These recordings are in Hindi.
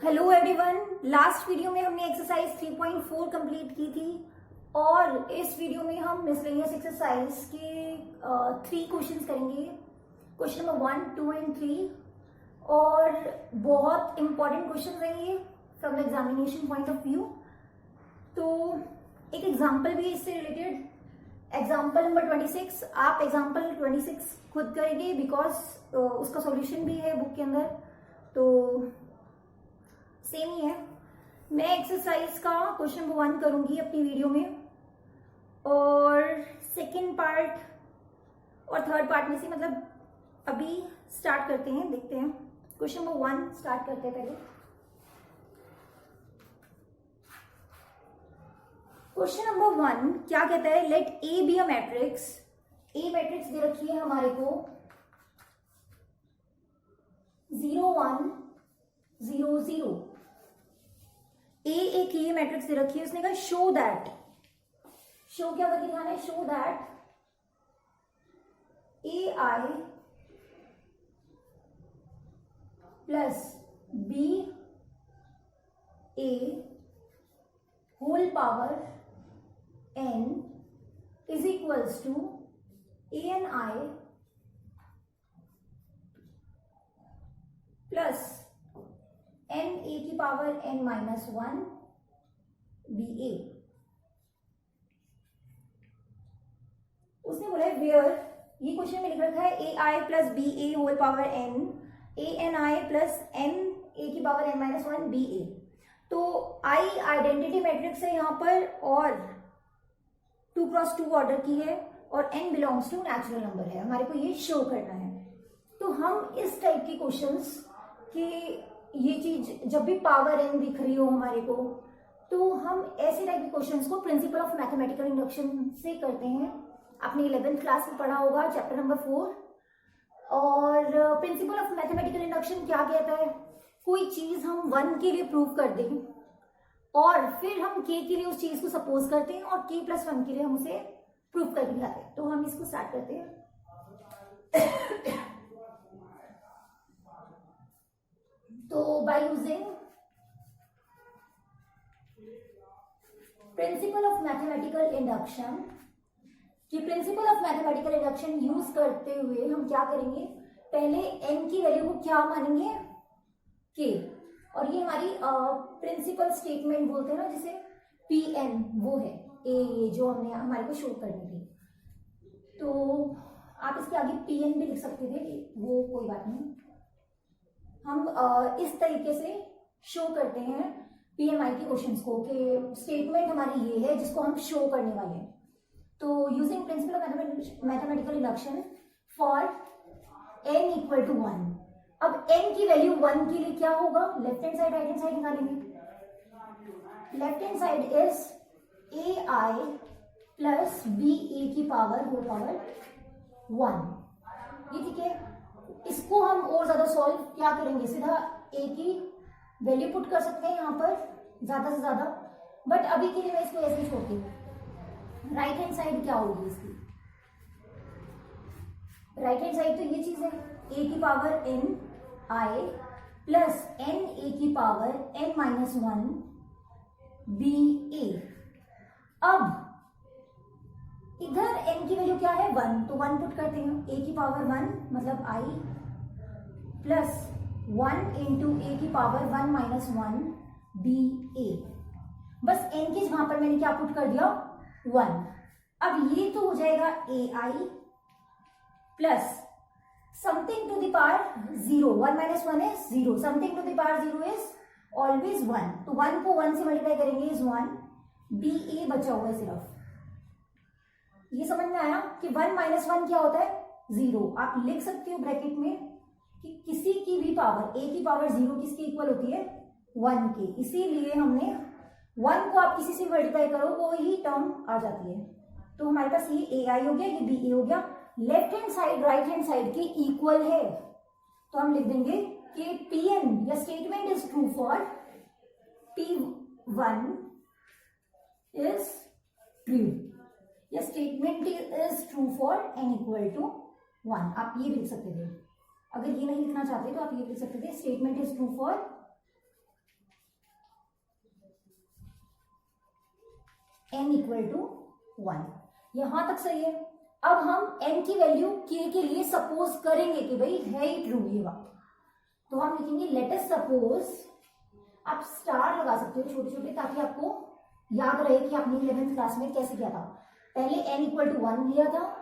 Hello everyone. लास्ट वीडियो में हमने एक्सरसाइज 3.4 कंप्लीट की थी और इस वीडियो में हम मिसलेनियस एक्सरसाइज के 3 क्वेश्चंस करेंगे। क्वेश्चन नंबर 1, 2 एंड 3 और बहुत इंपॉर्टेंट क्वेश्चन है ये from the examination point of view. तो एक एग्जाम्पल भी इससे रिलेटेड, एग्जाम्पल नंबर 26। आप एग्जाम्पल 26 खुद करेंगे बिकॉज उसका सॉल्यूशन भी है बुक के अंदर, तो सेम ही है। मैं एक्सरसाइज का क्वेश्चन नंबर 1 करूंगी अपनी वीडियो में और सेकंड पार्ट और थर्ड पार्ट में से मतलब अभी स्टार्ट करते हैं, देखते हैं। क्वेश्चन नंबर 1 स्टार्ट करते हैं पहले। क्वेश्चन नंबर 1 क्या कहता है? Let A B a matrix. A matrix दे रखी है हमारे को 0 1 0 0। ए एक ये मैट्रिक्स दे रखी है, उसने कहा शो दैट। शो क्या करके दिखाना है? Show that A I plus B A whole power n is equals to A N I plus N A की power n minus 1 B A. उसने बोला है वेयर, ये क्वेश्चन में लिख रखा है A I plus B A whole power n, A N I plus N A की power n minus 1 B A. तो आई आइडेंटिटी मैट्रिक्स है यहाँ पर और 2x2 ऑर्डर की है और n belongs to natural number है, हमारे को ये शो करना है। तो हम इस टाइप के क्वेश्चंस की ये चीज जब भी पावर n दिख रही हो हमारे को, तो हम ऐसे टाइप के क्वेश्चंस को प्रिंसिपल ऑफ मैथमेटिकल इंडक्शन से करते हैं। आपने 11th क्लास में पढ़ा होगा चैप्टर नंबर 4। और प्रिंसिपल ऑफ मैथमेटिकल इंडक्शन क्या कहता है? कोई चीज हम 1 के लिए प्रूव कर दें और फिर हम k के लिए उस चीज को सपोज करते हैं और k प्लस 1 के लिए हम उसे प्रूव करके दिखाते हैं। तो हम इसको स्टार्ट करते हैं। तो by using principle of mathematical induction, कि principle of mathematical induction use करते हुए हम क्या करेंगे? पहले n की वैल्यू को क्या मानेंगे? k। और ये हमारी प्रिंसिपल स्टेटमेंट बोलते हैं ना, जिसे pn, वो है ये जो हमने हमारे को शो करनी थी। तो आप इसके आगे pn भी लिख सकते थे, वो कोई बात नहीं। हम इस तरीके से शो करते हैं पीएमआई के क्वेश्चंस को कि स्टेटमेंट हमारी ये है जिसको हम शो करने वाले हैं। तो using principle of mathematical induction for n equal to 1। अब n की वैल्यू 1 के लिए क्या होगा? Left hand side right hand side निकालेंगे। Left hand side is A I plus B A की पावर होल पावर 1। ये ठीक है। इसको हम और ज्यादा सॉल्व क्या करेंगे? सीधा a की वैल्यू पुट कर सकते हैं यहाँ पर ज्यादा से ज्यादा, बट अभी के लिए मैं इसको ऐसे ही छोड़ती हूँ। राइट हैंड साइड क्या होगी इसकी? राइट हैंड साइड तो ये चीज है a की power n i plus n a की power n minus 1 b a। अब इधर n की वैल्यू क्या है? 1, तो 1 पुट करते हैं। a की पावर 1 मतलब i प्लस 1 इंटू ए की पावर 1 माइनस 1 बी ए। बस n की वहां पर मैंने क्या पुट कर दिया? 1। अब ये तो हो जाएगा A I plus something to the power 0। 1 minus 1 is 0, something to the power 0 is always 1। तो 1 को 1 से मल्टीप्लाई करेंगे इज 1, बी ए बचा हुआ है सिर्फ। ये समझ में आया कि 1 माइनस 1 क्या होता है? 0। आप लिख सकते हो ब्रैकेट में कि किसी की भी पावर a की पावर 0 किसके इक्वल होती है? 1 के। इसीलिए हमने 1 को आप किसी से मल्टीप्लाई करो वो ही टर्म आ जाती है। तो हमारे पास ये ए आई हो गया, ये बी ए हो गया। Left hand side right hand side के इक्वल है, तो हम लिख देंगे कि pn या statement is true for p1 is true या statement is true for n equal to 1। आप ये लिख सकते थे। अगर ये नहीं लिखना चाहते तो आप ये लिख सकते थे statement is true for n equal to 1। यहां तक सही है। अब हम n की वैल्यू k के लिए सपोज करेंगे कि भाई है ही ट्रू ये बात, तो हम लिखेंगे लेट अस सपोज, आप स्टार लगा सकते हो छोटे छोटे ताकि आपको याद रहे कि आपने 11th क्लास में कैसे किया था। पहले n इक्वल टू 1 लिया था,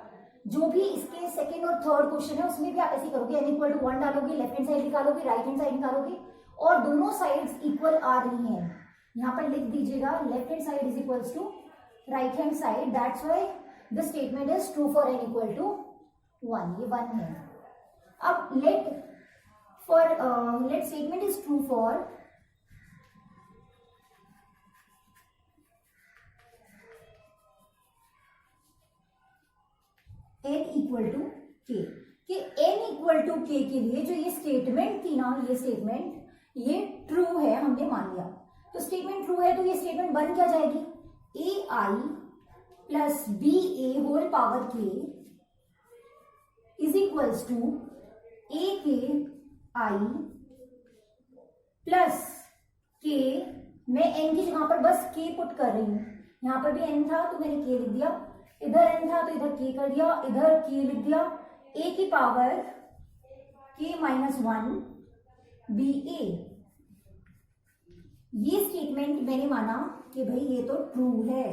जो भी इसके सेकेंड और थर्ड क्वेश्चन है उसमें भी आप ऐसे करोगे, n इक्वल टू 1 डालोगे, लेफ्ट हैंड साइड निकालोगे, राइट हैंड साइड निकालोगे और दोनों साइड्स इक्वल आ रही हैं। यहाँ पर लिख दीजिएगा left hand side is equals to right hand side, that's why the statement is true for n equal to 1, ये 1 है। अब let statement is true for n equal to k, कि n इक्वल टू k के लिए जो ये स्टेटमेंट थी ना, ये स्टेटमेंट ये ट्रू है हमने मान लिया। तो स्टेटमेंट ट्रू है तो ये स्टेटमेंट बन क्या जाएगी, ai plus ba whole power k is equals to ak i plus k, मैं n की जगह पर बस k पुट कर रही हूं, यहां पर भी n था तो मैंने k लिख दिया, इधर n था तो इधर k कर दिया, इधर k लिख दिया, a की पावर k माइनस 1 ba। ये स्टेटमेंट मैंने माना कि भाई ये तो ट्रू है,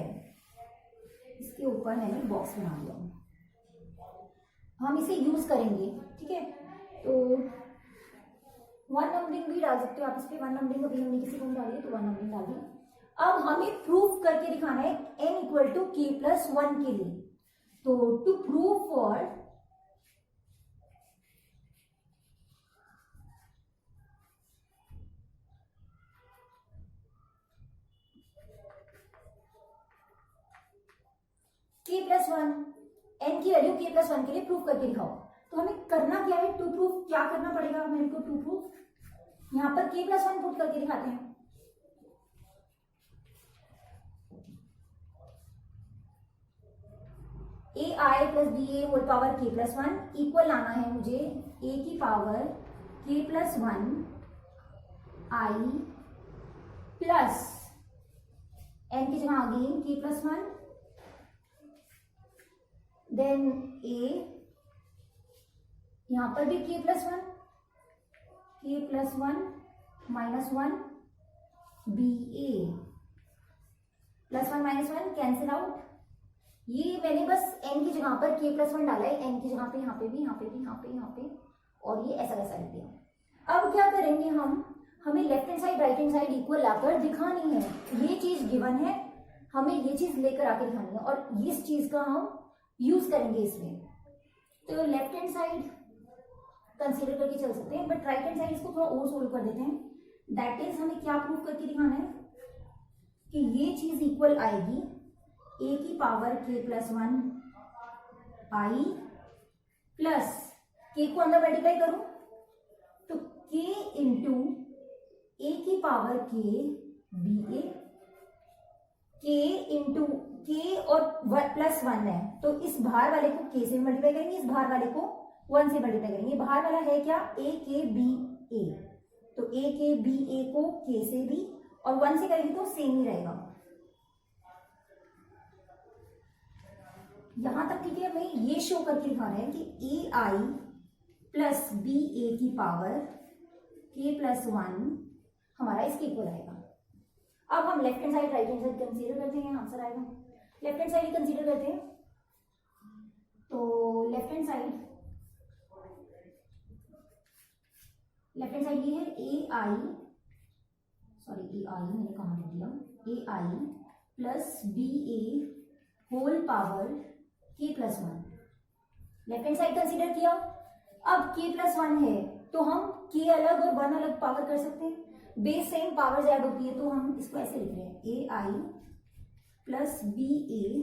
इसके ऊपर मैंने बॉक्स बना दिया, हम इसे यूज करेंगे, ठीक है। तो 1 नंबरिंग भी डाल सकते हो आप इस पे, 1 नंबरिंग अभी हमने किसी को डाली है तो 1 नंबरिंग डाल दी। अब हमें प्रूफ करके दिखाना है n equal to k plus 1 के लिए, तो to prove for k plus 1, n की वैल्यू k प्लस 1 के लिए प्रूफ करके दिखाओ। तो हमें करना क्या है, टू प्रूफ क्या करना पड़ेगा मेरे को, टू प्रूफ यहां पर k प्लस 1 पुट करके दिखाते हैं। A I plus B A whole power k plus 1 equal लाना है मुझे a की power k plus 1 I plus n की जगह आ गई k प्लस 1, देन a, यहां पर भी k प्लस 1 माइनस 1 बी ए प्लस 1 माइनस 1 कैंसिल आउट। ये मैंने बस n की जगह पर k प्लस 1 डाला है, n की जगह पे यहाँ पे भी, यहाँ पे भी, यहाँ पे, यहाँ पे, और ये ऐसा वैसा लिख दिया। अब क्या करेंगे हम, हमें left hand side right hand side equal लाकर दिखानी है, ये चीज गिवन है, हमें ये चीज लेकर आके दिखानी है और इस चीज का हम यूज करेंगे इसमें। तो लेफ्ट हैंड साइड कंसीडर करके चल सकते हैं, बट राइट हैंड साइड इसको थोड़ा और सोल्व कर देते हैं। दैट इज हमें क्या प्रूव करके दिखाना है कि ये चीज इक्वल आएगी a की power k plus 1 I plus k को अंदर मल्टीप्लाई करूं तो k इंटू a की पावर k बी ए, k इंटू k और प्लस 1 है तो इस बाहर वाले को k से मल्टीप्लाई करेंगे, इस बाहर वाले को 1 से मल्टीप्लाई करेंगे। बाहर वाला है क्या, a k b a, तो a k b a को k से भी और 1 से करेंगे तो सेम ही रहेगा। यहां तक ठीक है, हमें ये शो करके दिखाना है कि ए आई प्लस बी ए की पावर k प्लस 1 हमारा इसके इक्वल आएगा। अब हम left hand side right hand side consider करते हैं, आंसर आएगा। लेफ्ट हैंड साइड कंसीडर करते हैं, तो लेफ्ट हैंड साइड ये है ए आई, सॉरी ए आई मैंने कहाँ लिख दिया, A I plus B A whole power k plus 1। Left hand side consider किया, अब k प्लस 1 है तो हम k अलग और 1 अलग पावर कर सकते हैं, बेस सेम पावर ऐड होती है, तो हम इसको ऐसे लिख रहे हैं A I plus B A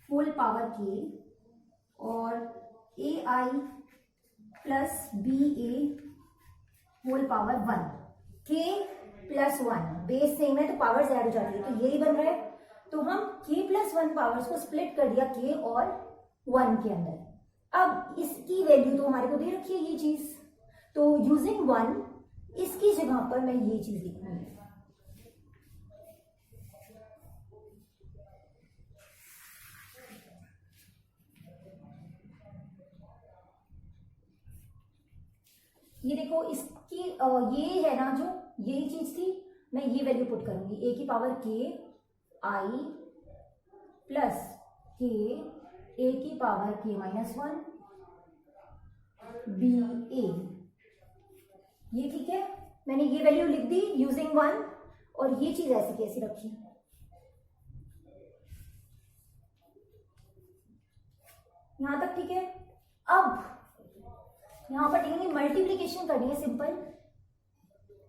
whole power k और A I plus B A whole power 1, k plus 1 base same है तो पावर्स ऐड हो जाती है, तो यही बन रहा है। तो हम k प्लस 1 पावर्स को स्प्लिट कर दिया k और 1 के अंदर। अब इसकी वैल्यू तो हमारे को दे रखी है ये चीज, तो यूजिंग 1 इसकी जगह पर मैं ये चीज लिखूंगी, ये देखो इसकी ये है ना, जो यही चीज थी, मैं ये वैल्यू पुट करूंगी, ए की पावर के आई प्लस के ए की पावर के माइनस 1 बी ए। ये ठीक है, मैंने ये वैल्यू लिख दी यूजिंग 1, और ये चीज ऐसी कैसी रखी। यहां तक ठीक है। अब यहां पर ठीक है, मल्टीप्लीकेशन करनी है सिंपल,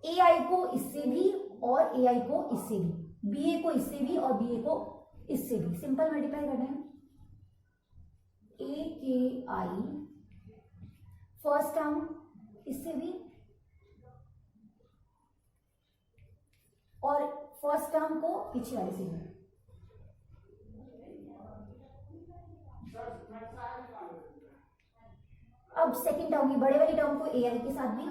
ए आई को इससे भी और ए आई को इससे भी, बी ए को इससे भी और बी ए को इससे भी, सिंपल मल्टीप्लाई करना है। ए के आई फर्स्ट टर्म इससे भी और फर्स्ट टर्म को पीछे वाले से भी। अब सेकंड टर्म की बड़े वाली टर्म को ए आई के साथ भी,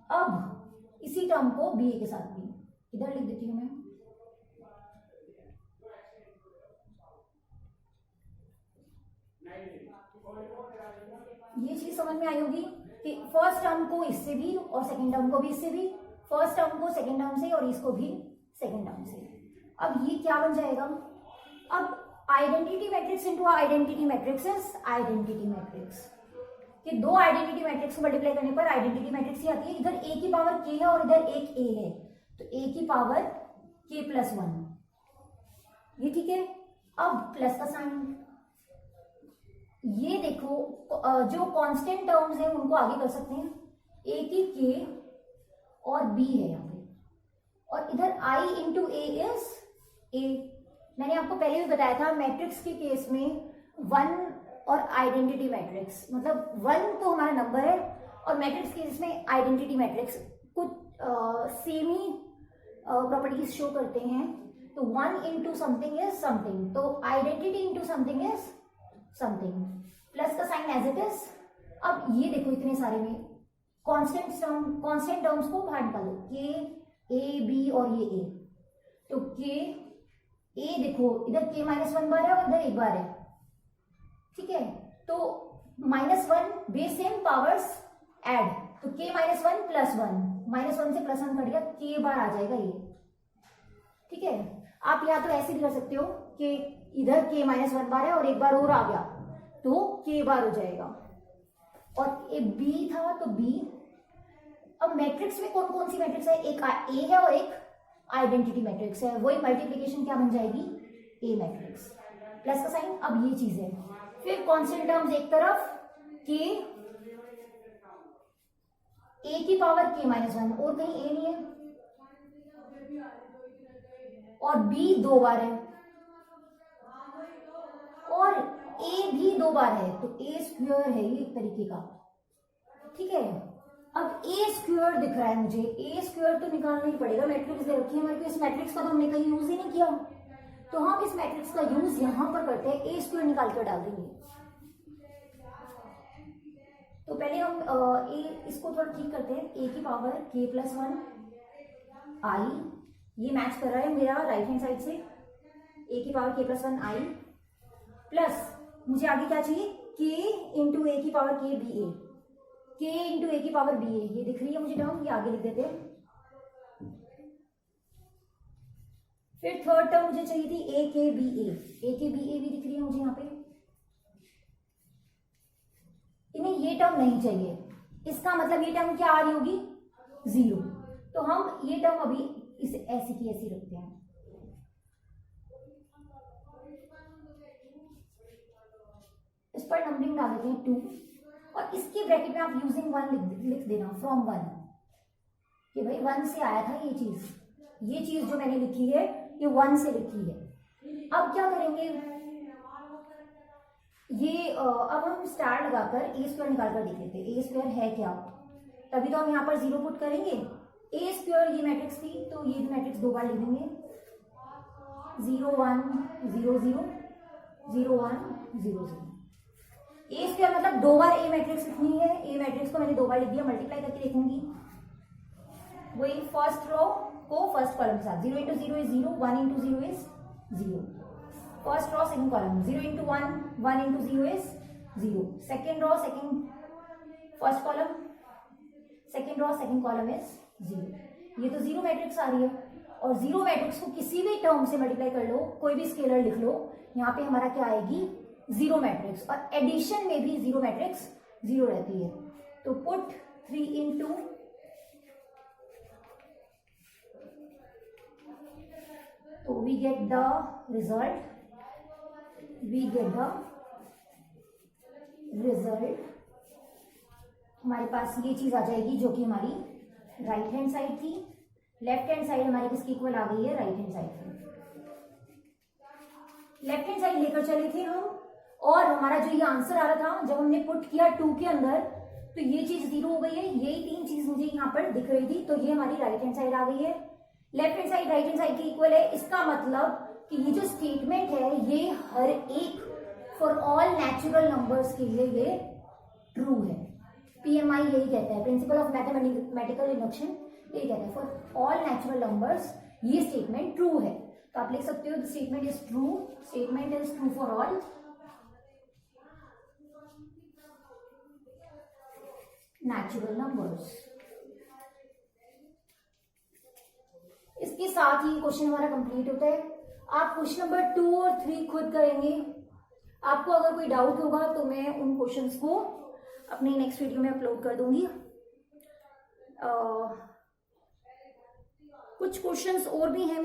अब इसी टर्म को बी ए के साथ भी, इधर लिख देती हूं मैं। ये चीज समझ में आई होगी कि फर्स्ट टर्म को इससे भी और सेकंड टर्म को भी इससे भी, फर्स्ट टर्म को सेकंड टर्म से और इसको भी सेकंड टर्म से। अब ये क्या बन जाएगा, अब identity matrix into identity matrix is identity matrix. कि दो आइडेंटिटी मैट्रिक्स को मल्टीप्लाई करने पर आइडेंटिटी मैट्रिक्स ही आती है। इधर ए की पावर के है और इधर एक ए है, तो ए की पावर के प्लस 1, ये ठीक है। अब प्लस का साइन, ये देखो जो कांस्टेंट टर्म्स हैं उनको आगे कर सकते हैं, ए की के और बी है यहाँ पे, और इधर आई इंटू ए इज ए। मैंने आपको पहले भी बताया था मैट्रिक्स के केस में 1 और आइडेंटिटी मैट्रिक्स, मतलब 1 तो हमारा नंबर है और मैट्रिक्स के केस में आइडेंटिटी मैट्रिक्स कुछ सेम ही प्रॉपर्टीज शो करते हैं। तो 1 इंटू समथिंग इज समथिंग, तो identity into something is something, plus का साइन एज इट इज। अब ये देखो इतने सारे में कांस्टेंट टर्म्स को बाहर निकालो, के ए बी और ये ए, तो के ए देखो इधर के माइनस 1 बार है और इधर 1 बार है, ठीक है। तो -1 बेस सेम पावर्स ऐड, तो के माइनस 1 प्लस 1, -1 से +1 कट गया, के बार आ जाएगा ये, ठीक है। आप या तो ऐसे भी कर सकते हो कि इधर के -1 बार है और 1 बार और आ गया तो के बार हो जाएगा, और एक बी था तो बी। अब मैट्रिक्स में कौन कौन सी मैट्रिक्स है, एक ए है और एक आइडेंटिटी मैट्रिक्स है, वही मल्टीप्लिकेशन क्या बन जाएगी, ए मैट्रिक्स, प्लस का साइन। अब ये चीज है, फिर कांस्टेंट टर्म्स एक तरफ, के ए की पावर के -1 और कहीं ए नहीं है, और बी 2 बार है और ए भी 2 बार है, तो ए स्क्वायर है ये एक तरीके का, ठीक है। अब ए स्क्वायर दिख रहा है मुझे, ए स्क्वायर तो निकालना ही पड़ेगा, मैट्रिक्स दे रखी है हमारे को, इस मैट्रिक्स का तो हमने कहीं यूज ही नहीं किया, तो हम इस मैट्रिक्स का यूज यहां पर करते हैं, ए स्क्वायर निकाल कर डाल देंगे। तो पहले हम इसको थोड़ा ठीक करते हैं, ए की पावर के प्लस 1 आई, ये मैच कर रहा है मेरा राइट हैंड साइड से, ए की पावर के प्लस 1 आई प्लस मुझे आगे क्या चाहिए, के इंटू ए की पावर के बी ए, के इंटू ए की पावर बी ए, ये दिख रही है मुझे टर्म, ये आगे लिख देते हैं। फिर थर्ड टर्म मुझे चाहिए थी ए के बी ए भी दिख रही है मुझे यहाँ पे, इन्हें ये टर्म नहीं चाहिए, इसका मतलब ये टर्म क्या आ रही होगी, 0, तो हम ये टर्म अभी इसे ऐसी की ऐसी रखते हैं। इस पर नंबरिंग डाल देते हैं 2, और इसके ब्रैकेट में आप यूजिंग 1 लिख देना, फ्रॉम 1, कि भाई 1 से आया था ये चीज जो मैंने लिखी है ये 1 से लिखी है। अब क्या करेंगे, ये अब हम स्टार लगाकर ए स्क्वायर निकाल कर देख लेते हैं, ए स्क्वायर है क्या, तभी तो हम यहाँ पर 0 पुट करेंगे। ए स्क्वायर ये मैट्रिक्स थी, तो ये भी मैट्रिक्स 2 बार लिख देंगे, 0 1 0 0 0 1 0 0। ए स्क्वायर मतलब 2 बार ए मैट्रिक्स लिखनी है, ए मैट्रिक्स को मैंने 2 बार लिख दिया, मल्टीप्लाई करके देखूंगी, वही फर्स्ट रो को फर्स्ट कॉलम के साथ, 0 into 0 is 0, 1 into 0 is 0, first raw second column, 0 into 1 into 0 is 0, second raw second first column, second raw second column is 0। ये तो जीरो मैट्रिक्स आ रही है, और जीरो मैट्रिक्स को किसी भी टर्म से मल्टीप्लाई कर लो, कोई भी स्केलर लिख लो, यहाँ पे हमारा क्या आएगी, जीरो मैट्रिक्स, और एडिशन में भी जीरो मैट्रिक्स जीरो रहती है। तो पुट 3 इंटू तो वी गेट द रिजल्ट, हमारे पास ये चीज आ जाएगी जो कि हमारी राइट हैंड साइड थी। लेफ्ट हैंड साइड हमारी किसकी इक्वल आ गई है, राइट हैंड साइड की। लेफ्ट हैंड साइड लेकर चले थे हम, और हमारा जो ये आंसर आ रहा था जब हमने पुट किया 2 के अंदर, तो ये चीज 0 हो गई है, यही 3 चीज मुझे यहाँ पर दिख रही थी, तो ये हमारी राइट हैंड साइड आ गई है। Left hand side right hand side की इक्वल है, इसका मतलब कि ये जो स्टेटमेंट है ये हर एक फॉर ऑल नेचुरल नंबर्स के लिए ये ट्रू है। PMI यही कहता है, प्रिंसिपल ऑफ मैथमेटिकल इंडक्शन यही कहता है, फॉर ऑल नेचुरल नंबर्स ये स्टेटमेंट ट्रू है। तो आप लिख सकते हो statement is true for all natural numbers. इसके साथ ही क्वेश्चन हमारा कंप्लीट होता है। आप क्वेश्चन नंबर 2 और 3 खुद करेंगे। आपको अगर कोई डाउट होगा तो मैं उन क्वेश्चंस को अपनी नेक्स्ट वीडियो में अपलोड कर दूंगी। कुछ क्वेश्चंस और भी हैं,